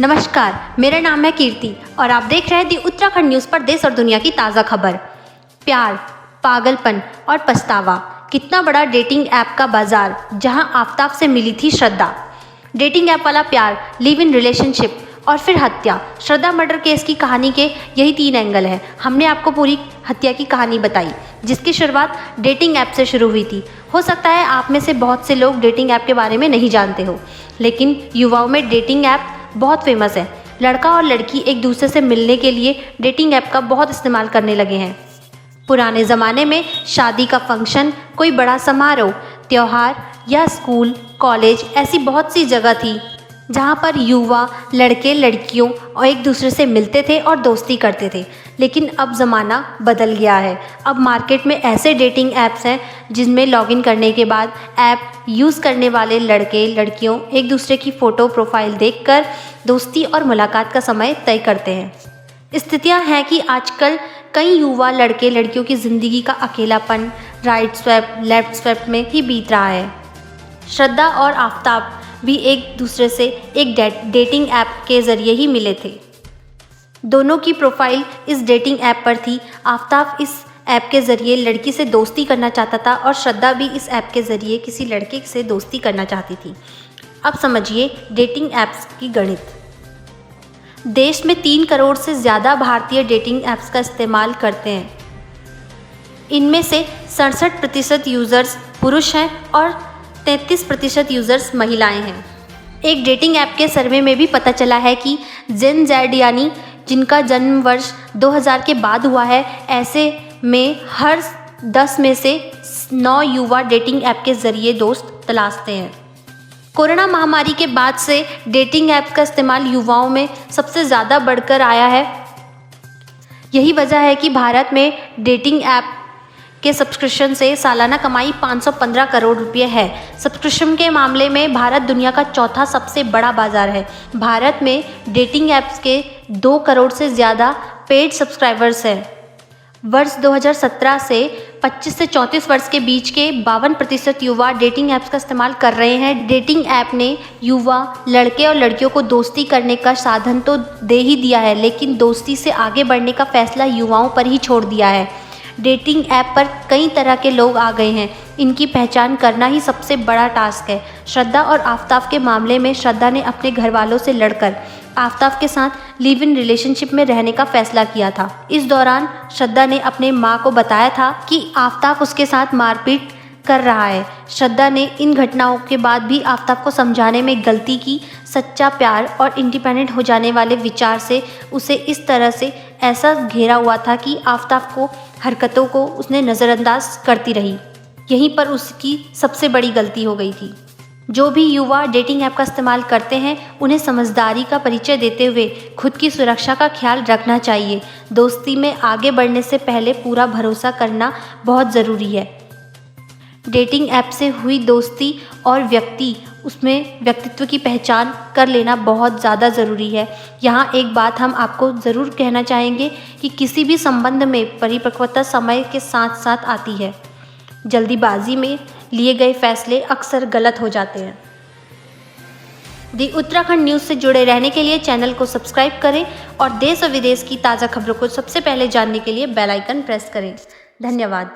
नमस्कार, मेरा नाम है कीर्ति और आप देख रहे हैं दी उत्तराखंड न्यूज़ पर देश और दुनिया की ताज़ा खबर। प्यार, पागलपन और पछतावा, कितना बड़ा डेटिंग ऐप का बाजार जहां आफताब से मिली थी श्रद्धा। डेटिंग ऐप वाला प्यार, लिव इन रिलेशनशिप और फिर हत्या। श्रद्धा मर्डर केस की कहानी के यही 3 एंगल है। हमने आपको पूरी हत्या की कहानी बताई, जिसकी शुरुआत डेटिंग ऐप से शुरू हुई थी। हो सकता है आप में से बहुत से लोग डेटिंग ऐप के बारे में नहीं जानते हो, लेकिन युवाओं में डेटिंग ऐप बहुत फेमस है। लड़का और लड़की एक दूसरे से मिलने के लिए डेटिंग ऐप का बहुत इस्तेमाल करने लगे हैं। पुराने ज़माने में शादी का फंक्शन, कोई बड़ा समारोह, त्यौहार या स्कूल, कॉलेज, ऐसी बहुत सी जगह थी जहाँ पर युवा लड़के लड़कियों और एक दूसरे से मिलते थे और दोस्ती करते थे। लेकिन अब ज़माना बदल गया है। अब मार्केट में ऐसे डेटिंग ऐप्स हैं जिनमें लॉगिन करने के बाद ऐप यूज़ करने वाले लड़के लड़कियों एक दूसरे की फ़ोटो प्रोफाइल देखकर दोस्ती और मुलाकात का समय तय करते हैं। स्थितियाँ हैं कि आजकल कई युवा लड़के लड़कियों की ज़िंदगी का अकेलापन राइट स्वैप लेफ्ट स्वैप में ही बीत रहा है। श्रद्धा और आफताब भी एक दूसरे से एक डेटिंग ऐप के ज़रिए ही मिले थे। दोनों की प्रोफाइल इस डेटिंग ऐप पर थी। आफताब इस ऐप के ज़रिए लड़की से दोस्ती करना चाहता था और श्रद्धा भी इस ऐप के ज़रिए किसी लड़के से दोस्ती करना चाहती थी। अब समझिए डेटिंग ऐप्स की गणित। देश में 3 करोड़ से ज़्यादा भारतीय डेटिंग ऐप्स का इस्तेमाल करते हैं। इनमें से 67% यूज़र्स पुरुष हैं और 33% यूज़र्स महिलाएं हैं। एक डेटिंग ऐप के सर्वे में भी पता चला है कि जेन ज़ेड यानी जिनका जन्म वर्ष 2000 के बाद हुआ है, ऐसे में हर 10 में से 9 युवा डेटिंग ऐप के ज़रिए दोस्त तलाशते हैं। कोरोना महामारी के बाद से डेटिंग ऐप्स का इस्तेमाल युवाओं में सबसे ज़्यादा बढ़कर आया है। यही वजह है कि भारत में डेटिंग ऐप के सब्सक्रिप्शन से सालाना कमाई 515 करोड़ रुपये है। सब्सक्रिप्शन के मामले में भारत दुनिया का चौथा सबसे बड़ा बाजार है। भारत में डेटिंग ऐप्स के 2 करोड़ से ज़्यादा पेड सब्सक्राइबर्स हैं। वर्ष 2017 से 25 से 34 वर्ष के बीच के 52% युवा डेटिंग ऐप्स का इस्तेमाल कर रहे हैं। डेटिंग ऐप ने युवा लड़के और लड़कियों को दोस्ती करने का साधन तो दे ही दिया है, लेकिन दोस्ती से आगे बढ़ने का फैसला युवाओं पर ही छोड़ दिया है। डेटिंग ऐप पर कई तरह के लोग आ गए हैं। इनकी पहचान करना ही सबसे बड़ा टास्क है। श्रद्धा और आफताब के मामले में श्रद्धा ने अपने घर वालों से लड़कर आफताब के साथ लिव इन रिलेशनशिप में रहने का फैसला किया था। इस दौरान श्रद्धा ने अपने माँ को बताया था कि आफताब उसके साथ मारपीट कर रहा है। श्रद्धा ने इन घटनाओं के बाद भी आफताब को समझाने में गलती की। सच्चा प्यार और इंडिपेंडेंट हो जाने वाले विचार से उसे इस तरह से ऐसा घेरा हुआ था कि आफताब को हरकतों को उसने नज़रअंदाज करती रही। यहीं पर उसकी सबसे बड़ी गलती हो गई थी। जो भी युवा डेटिंग ऐप का इस्तेमाल करते हैं, उन्हें समझदारी का परिचय देते हुए खुद की सुरक्षा का ख्याल रखना चाहिए। दोस्ती में आगे बढ़ने से पहले पूरा भरोसा करना बहुत ज़रूरी है। डेटिंग ऐप से हुई दोस्ती और उसमें व्यक्तित्व की पहचान कर लेना बहुत ज़्यादा ज़रूरी है। यहाँ एक बात हम आपको ज़रूर कहना चाहेंगे कि किसी भी संबंध में परिपक्वता समय के साथ साथ आती है। जल्दीबाजी में लिए गए फैसले अक्सर गलत हो जाते हैं। दी उत्तराखंड न्यूज़ से जुड़े रहने के लिए चैनल को सब्सक्राइब करें और देश और विदेश की ताज़ा खबरों को सबसे पहले जानने के लिए बेल आइकन प्रेस करें। धन्यवाद।